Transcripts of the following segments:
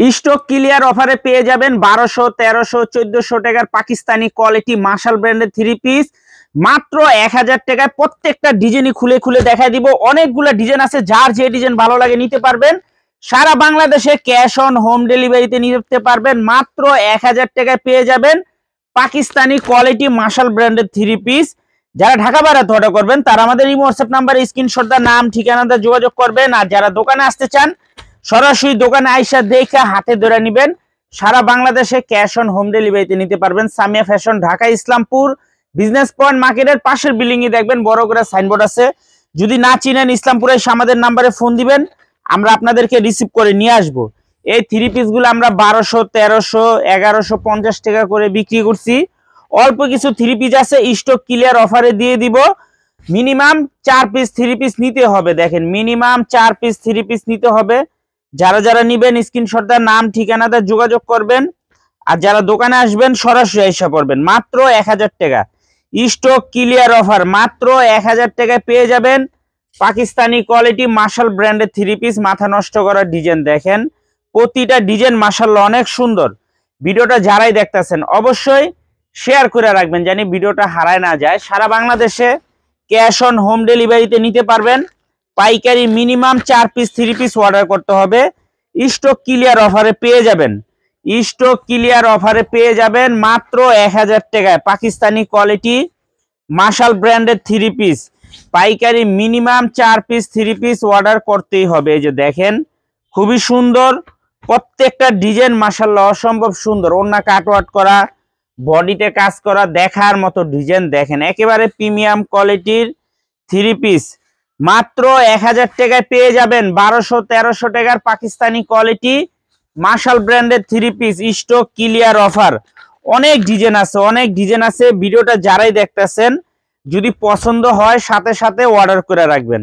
Stock clear অফারে পেয়ে যাবেন 1200, 1300, 1400 টাকার পাকিস্তানি কোয়ালিটি মার্শাল ব্র্যান্ডের 3 পিস মাত্র 1000 টাকায়। প্রত্যেকটা ডিজাইনই খুলে খুলে দেখায় দিব। অনেকগুলো ডিজাইন আছে, যার যে ডিজাইন ভালো লাগে নিতে পারবেন। সারা বাংলাদেশে ক্যাশ অন হোম ডেলিভারিতে নিতে পারবেন। মাত্র 1000 টাকায় পেয়ে যাবেন পাকিস্তানি কোয়ালিটি মার্শাল ব্র্যান্ডের 3 পিস। যারা ঢাকা বাইরে অর্ডার করবেন তারা আমাদের এই হোয়াটসঅ্যাপ নাম্বারে স্ক্রিনশট দা নাম ঠিকানাটা যোগাযোগ করবেন। আর যারা দোকানে আসতে চান সরাসরি দোকানে আইসা দেখে হাতে ধরে নেবেন। সারা বাংলাদেশে ক্যাশ অন হোম ডেলিভারিতে নিতে পারবেন। Samia fashion, Dhaka Islampur business point মার্কেটের পাশের বিল্ডিং এ দেখবেন বড় করে সাইনবোর্ড আছে। যদি না চিনেন ইসলামপুরে আমাদের নাম্বারে ফোন দিবেন, আমরা আপনাদেরকে রিসিভ করে নিয়ে আসব। এই 3 পিসগুলো আমরা 1200, 1300, 1150 টাকা করে বিক্রি করছি। অল্প কিছু 3 পিস আছে স্টক ক্লিয়ার অফারে দিয়ে দিব। মিনিমাম 4 পিস 3 পিস নিতে হবে। দেখেন মিনিমাম 4 পিস 3 পিস নিতে হবে। যারা যারা নিবেন স্ক্রিনশট দা নাম ঠিকানাটা যোগাযোগ করবেন। আর যারা দোকানে আসবেন সরাসরি এসে পড়বেন। মাত্র 1000 টাকা স্টক ক্লিয়ার অফার, মাত্র 1000 টাকায় পেয়ে যাবেন পাকিস্তানি কোয়ালিটি মার্শাল ব্র্যান্ডের 3 পিস। মাথা নষ্ট করার ডিজাইন দেখেন, প্রতিটা ডিজাইন মাশাআল্লাহ অনেক সুন্দর। ভিডিওটা যারাই দেখতেছেন অবশ্যই শেয়ার করে রাখবেন জানি ভিডিওটা হারায় না যায়। সারা বাংলাদেশে ক্যাশ অন হোম ডেলিভারিতে নিতে পারবেন। পাইকারি মিনিমাম 4 পিস 3 পিস অর্ডার করতে হবে। স্টক ক্লিয়ার অফারে পেয়ে যাবেন। স্টক ক্লিয়ার অফারে পেয়ে যাবেন মাত্র 1000 টাকায় পাকিস্তানি কোয়ালিটি মার্শাল ব্র্যান্ডের 3 পিস। পাইকারি মিনিমাম 4 পিস 3 পিস অর্ডার করতেই হবে। এই যে দেখেন খুবই সুন্দর, প্রত্যেকটা ডিজাইন মাশাআল্লাহ অসম্ভব সুন্দর। ওন্না কাটওয়ার্ক করা, বডিতে কাজ করা, দেখার মতো ডিজাইন দেখেন। একেবারে প্রিমিয়াম কোয়ালিটির 3 পিস মাত্র 1000 টাকায় পেয়ে যাবেন। 1200, 1300 টাকার পাকিস্তানি কোয়ালিটি মার্শাল ব্র্যান্ডের 3 পিস স্টক ক্লিয়ার অফার। অনেক ডিজাইন আছে, অনেক ডিজাইন আছে। ভিডিওটা যারাই দেখতেছেন যদি পছন্দ হয় সাথে সাথে অর্ডার করে রাখবেন।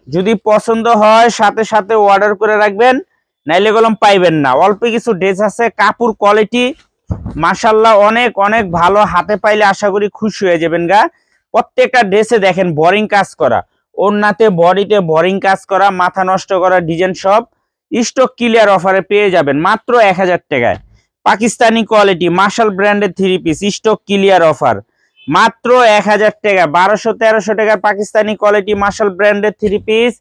যদি পছন্দ হয় সাথে সাথে অর্ডার করে রাখবেন, নাইলে কলম পাইবেন না। অল্প কিছু ড্রেস আছে, কাপড় কোয়ালিটি মাশাআল্লাহ অনেক অনেক ভালো। হাতে পাইলে আশা করি খুশি হয়ে যাবেন গা। প্রত্যেকটা ড্রেসে দেখেন বোরিং কাজ করা, ওন্নাতে বডিতে বোরিং কাজ করা, মাথা নষ্ট করা ডিজাইন সব স্টক ক্লিয়ার অফারে পেয়ে যাবেন মাত্র 1000 টাকায়। পাকিস্তানি কোয়ালিটি মার্শাল ব্র্যান্ডের 3 পিস স্টক ক্লিয়ার অফার মাত্র 1000 টাকা। 1200, 1300 টাকার পাকিস্তানি কোয়ালিটি মার্শাল ব্র্যান্ডের 3 পিস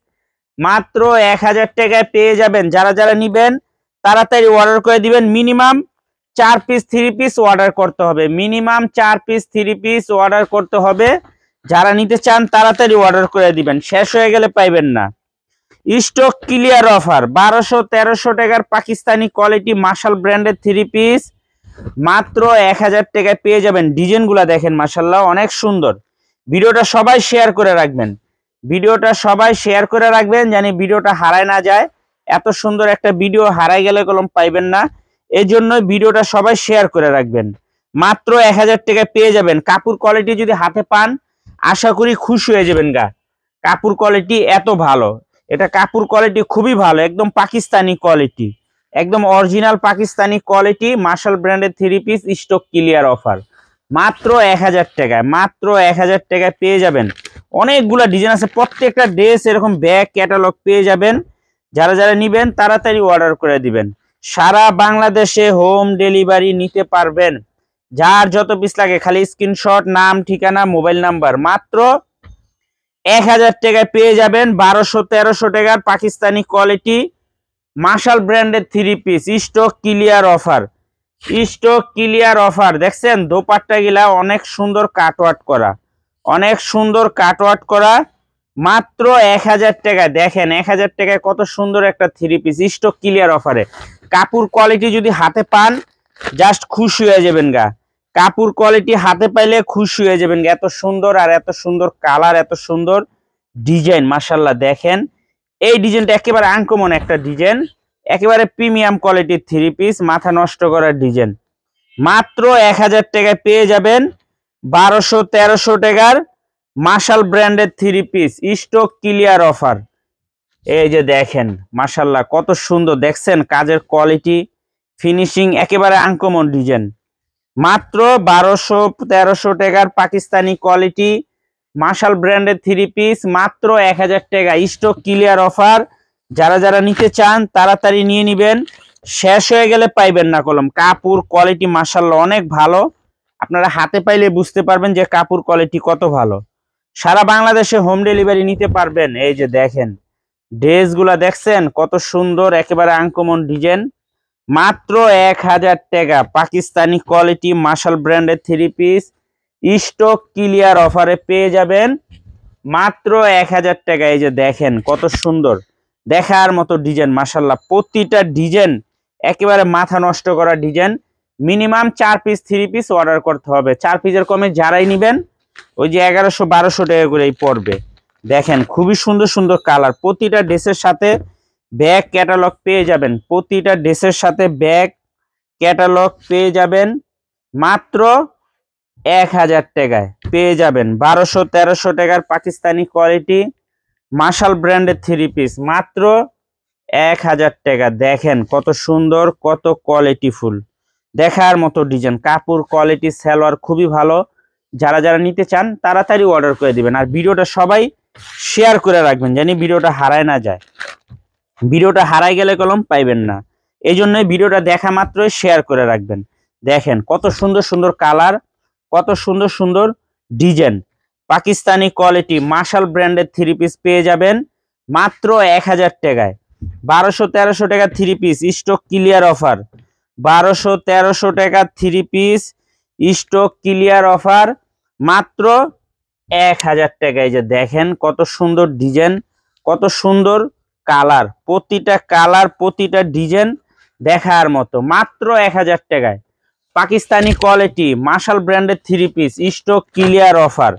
মাত্র 1000 টাকায় পেয়ে যাবেন। যারা যারা নিবেন তাড়াতাড়ি অর্ডার করে দিবেন। মিনিমাম 4 পিস 3 পিস অর্ডার করতে হবে। মিনিমাম 4 পিস 3 পিস অর্ডার করতে হবে। যারা নিতে চান তাড়াতাড়ি অর্ডার করে দিবেন, শেষ হয়ে গেলে পাইবেন না। স্টক ক্লিয়ার অফার 1200, 1300 টাকার পাকিস্তানি কোয়ালিটি মার্শাল ব্র্যান্ডের 3 পিস মাত্র 1000 টাকায় পেয়ে যাবেন। ডিজাইনগুলো দেখেন মাশাআল্লাহ অনেক সুন্দর। ভিডিওটা সবাই শেয়ার করে রাখবেন। ভিডিওটা সবাই শেয়ার করে রাখবেন জানি ভিডিওটা হারায় না যায়। এত সুন্দর একটা ভিডিও হারাই গেলে কলম পাইবেন না। এই জন্য ভিডিওটা সবাই শেয়ার করে রাখবেন। মাত্র 1000 টাকায় পেয়ে যাবেন। কাপড় কোয়ালিটি যদি হাতে পান আশা করি খুশি হয়ে যাবেন গা। কাপড় কোয়ালিটি এত ভালো, এটা কাপড় কোয়ালিটি খুবই ভালো, একদম পাকিস্তানি কোয়ালিটি, একদম অরিজিনাল পাকিস্তানি কোয়ালিটি মার্শাল ব্র্যান্ডের 3 পিস স্টক ক্লিয়ার অফার মাত্র 1000 টাকায়। মাত্র 1000 টাকায় পেয়ে যাবেন। অনেকগুলা ডিজাইন আছে, প্রত্যেকটা ড্রেস এরকম ব্যাগ ক্যাটালগ পেয়ে যাবেন। যারা যারা নিবেন তাড়াতাড়ি অর্ডার করে দিবেন। সারা বাংলাদেশে হোম ডেলিভারি নিতে পারবেন। যার যত পিস লাগে খালি স্ক্রিনশট, নাম ঠিকানা, মোবাইল নাম্বার। মাত্র 1000 টাকায় পেয়ে যাবেন 1200, 1300 টাকার পাকিস্তানি কোয়ালিটি মার্শাল ব্র্যান্ডের 3 piece stock clear offer. Stock clear offer দেখছেন দোপাট্টা গিলা অনেক সুন্দর কাটওয়ার্ক করা, অনেক সুন্দর কাটওয়ার্ক করা। মাত্র 1000 টাকা। দেখেন 1000 টাকায় কত সুন্দর একটা 3 পিস স্টক ক্লিয়ার অফারে। কাপড় কোয়ালিটি যদি হাতে পান জাস্ট খুশি হয়ে যাবেন গা। কাপড় কোয়ালিটি হাতে পাইলে খুশি হয়ে যাবেন। এত সুন্দর, আর এত সুন্দর কালার, এত সুন্দর ডিজাইন মাশাআল্লাহ। দেখেন এই ডিজাইনটা একেবারে আনকমন একটা ডিজাইন, একেবারে প্রিমিয়াম কোয়ালিটির 3 পিস, মাথা নষ্ট করার ডিজাইন। মাত্র 1000 টাকায় পেয়ে যাবেন 1200, 1300 টাকার মার্শাল ব্র্যান্ডের 3 পিস স্টক ক্লিয়ার অফার। এই যে দেখেন মাশাআল্লাহ কত সুন্দর, দেখছেন কাজের কোয়ালিটি, ফিনিশিং একেবারে আনকমন ডিজাইন। মাত্র 1200, 1300 টাকার পাকিস্তানি কোয়ালিটি মার্শাল ব্র্যান্ডের 3 পিস মাত্র 1000 টাকা স্টক ক্লিয়ার অফার। যারা যারা নিতে চান তাড়াতাড়ি নিয়ে নেবেন। শেষ হয়ে গেলে পাইবেন না কলম। কাপড় কোয়ালিটি মাশাআল্লাহ অনেক ভালো, আপনারা হাতে পাইলে বুঝতে পারবেন যে কাপড় কোয়ালিটি কত ভালো। সারা বাংলাদেশে হোম ডেলিভারি নিতে পারবেন। এই যে দেখেন ড্রেসগুলা দেখছেন কত সুন্দর, একেবারে আনকমন ডিজাইন। মাত্র 1000 টাকা পাকিস্তানি কোয়ালিটি মাশাল ব্র্যান্ডের 3 পিস স্টক ক্লিয়ার অফারে পেয়ে যাবেন মাত্র 1000 টাকা। এই যে দেখেন কত সুন্দর, দেখার মতো ডিজাইন মাশাল্লাহ। প্রতিটা ডিজাইন একেবারে মাথা নষ্ট করা design. Minimum 4 piece 3 piece order করতে হবে। 4 পিসের কমে যারাই নেবেন ওই যে 1100-1200 টাকা করেই পড়বে। দেখেন খুবই সুন্দর সুন্দর কালার। প্রতিটা ড্রেসের সাথে ব্যাগ ক্যাটালগ পেয়ে যাবেন। প্রতিটা ড্রেসের সাথে ব্যাগ ক্যাটালগ পেয়ে যাবেন মাত্র 1000 টাকায়। পেয়ে যাবেন 1200-1300 টাকার পাকিস্তানি কোয়ালিটি মাশাল ব্র্যান্ডের 3 পিস মাত্র 1000 টাকা। দেখেন কত সুন্দর, কত কোয়ালিটিফুল, দেখার মতো ডিজাইন। কাপড় কোয়ালিটি সালোয়ার খুবই ভালো। যারা যারা নিতে চান তাড়াতাড়ি অর্ডার করে দিবেন। আর ভিডিওটা সবাই শেয়ার করে রাখবেন জানি ভিডিওটা হারায় না যায়। ভিডিওটা হারাই গেলে কলম পাইবেন না, এই জন্যই ভিডিওটা দেখা মাত্রই শেয়ার করে রাখবেন। দেখেন কত সুন্দর সুন্দর কালার, কত সুন্দর সুন্দর ডিজাইন। পাকিস্তানি কোয়ালিটি মাশাল ব্র্যান্ডের 3 পিস পেয়ে যাবেন মাত্র 1000 টাকায়। 1200-1300 টাকা 3 পিস স্টক ক্লিয়ার অফার। 1200-1300 টাকা 3 পিস স্টক ক্লিয়ার অফার মাত্র 1000 টাকায়। যে দেখেন কত সুন্দর ডিজাইন, কত সুন্দর কালার, প্রতিটা কালার প্রতিটা ডিজাইন দেখার মতো মাত্র 1000 টাকায়। পাকিস্তানি কোয়ালিটি মাশাল ব্র্যান্ডের 3 পিস স্টক ক্লিয়ার অফার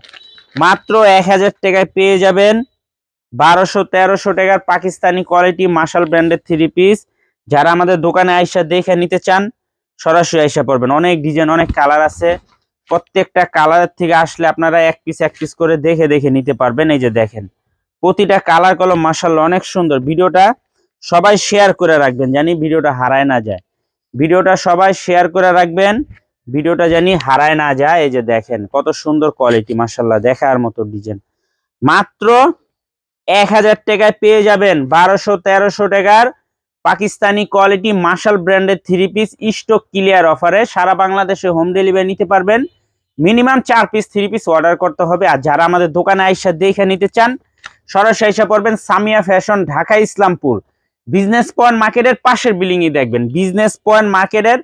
মাত্র 1000 টাকায় পেয়ে যাবেন 1200-1300 টাকার পাকিস্তানি কোয়ালিটি মাশাল ব্র্যান্ডের 3 পিস। যারা আমাদের দোকানে আইসা দেখে নিতে চান সরাসরি আইসা পড়বেন। অনেক ডিজাইন অনেক কালার আছে, প্রত্যেকটা কালারের থেকে আসলে আপনারা এক পিস করে দেখে দেখে নিতে পারবেন। এই যে দেখেন প্রতিটা কালার কলম মাশাআল্লাহ অনেক সুন্দর। ভিডিওটা সবাই শেয়ার করে রাখবেন জানি ভিডিওটা হারায় না যায়। ভিডিওটা সবাই শেয়ার করে রাখবেন, ভিডিওটা জানি হারায় না যায়। এই যে দেখেন কত সুন্দর কোয়ালিটি মাশাআল্লাহ, দেখার মতো ডিজাইন। মাত্র 1000 টাকায় পেয়ে যাবেন 1200-1300 টাকার পাকিস্তানি কোয়ালিটি মাশাল ব্র্যান্ডের 3 পিস স্টক ক্লিয়ার অফারে। সারা বাংলাদেশে হোম ডেলিভারি নিতে পারবেন। মিনিমাম 4 পিস 3 পিস অর্ডার করতে হবে। আর যারা আমাদের দোকানে আইসা দেখে নিতে চান সরাসরি আইসা পড়বেন Samia fashion, Dhaka Islampur business point মার্কেটের পাশের বিল্ডিংই দেখবেন। বিজনেস পয়েন্ট মার্কেটের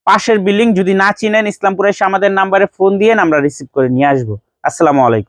পাশের বিল্ডিং। যদি না চিনেন ইসলামপুরে এসে আমাদের নাম্বারে ফোন দিয়ে আমরা রিসিভ করে নিয়ে আসবো। আসসালামু আলাইকুম।